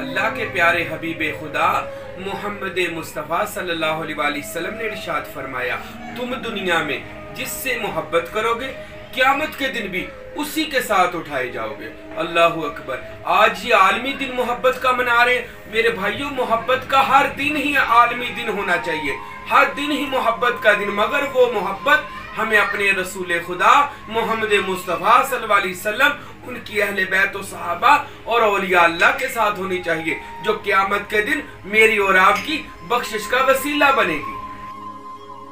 अल्लाह के प्यारे हबीब खुदा मोहम्मद मुस्तफ़ा सल्लल्लाहु अलैहि वसल्लम ने इरशाद फरमाया, तुम दुनिया में जिससे मोहब्बत करोगे क़यामत के दिन भी उसी के साथ उठाए जाओगे। अल्लाहु अकबर। आज ये आलमी दिन मोहब्बत का मना रहे हैं। मेरे भाइयों, मोहब्बत का हर दिन ही आलमी दिन होना चाहिए, हर दिन ही मोहब्बत का दिन, मगर वो मोहब्बत हमें अपने रसूल खुदा मोहम्मद मुस्तफ़ा सल्लल्लाहु अलैहि वसल्लम, उनकी अहले बैत और सहाबा और औलिया अल्लाह के साथ होनी चाहिए, जो क़यामत के दिन मेरी और आपकी बख्शिश का वसीला बनेगी।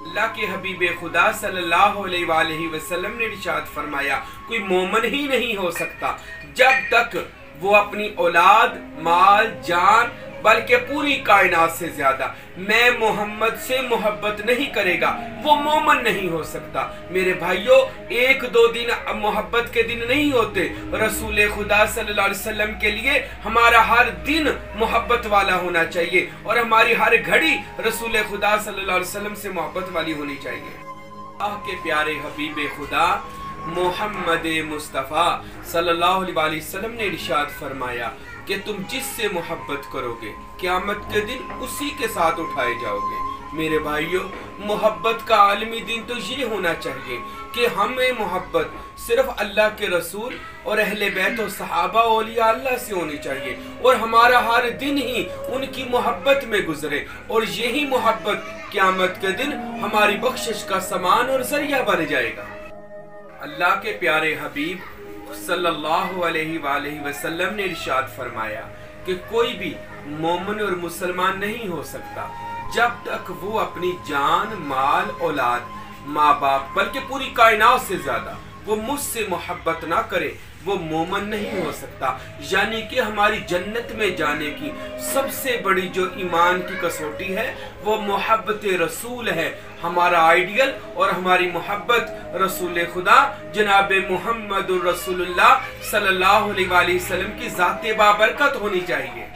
अल्लाह के हबीब खुदा सल्लल्लाहु अलैहि वसल्लम ने इरशाद फरमाया, कोई मोमिन ही नहीं हो सकता जब तक वो अपनी औलाद, माल, जान, बल्कि पूरी कायनात से ज्यादा मैं मोहम्मद से मोहब्बत नहीं करेगा, वो मोमिन नहीं हो सकता। मेरे भाइयों, एक दो दिन मोहब्बत के दिन नहीं होते। रसूल खुदा सल्लल्लाहु अलैहि वसल्लम के लिए हमारा हर दिन मोहब्बत वाला होना चाहिए और हमारी हर घड़ी रसूल खुदा सल्लल्लाहु अलैहि वसल्लम से मोहब्बत वाली होनी चाहिए। अल्लाह के प्यारे हबीब खुदा मोहम्मद मुस्तफ़ा सल्लल्लाहु अलैहि वसल्लम ने इरशाद फरमाया कि तुम जिससे मोहब्बत करोगे क़यामत के दिन उसी के साथ उठाए जाओगे। मेरे भाइयों, मोहब्बत का आलमी दिन तो ये होना चाहिए कि हमें मोहब्बत सिर्फ अल्लाह के रसूल और अहले बैत और सहाबा औलिया अल्लाह से होनी चाहिए और हमारा हर दिन ही उनकी मोहब्बत में गुजरे और यही मोहब्बत क़यामत के दिन हमारी बख्शिश का सामान और जरिया बन जाएगा। अल्लाह के प्यारे हबीब सल्लल्लाहु अलैहि वसल्लम ने इरशाद फरमाया कि कोई भी मोमिन और मुसलमान नहीं हो सकता जब तक वो अपनी जान, माल, औलाद, माँ बाप, बल्कि पूरी कायनात से ज्यादा वो मुझसे मोहब्बत ना करे, वो मोमिन नहीं हो सकता। यानी कि हमारी जन्नत में जाने की सबसे बड़ी जो ईमान की कसौटी है वो मोहब्बत रसूल है। हमारा आइडियल और हमारी मोहब्बत रसूल खुदा जनाब मुहम्मद रसूलुल्लाह सल्लल्लाहु अलैहि वसल्लम की ज़ाते बाबरकत होनी चाहिए।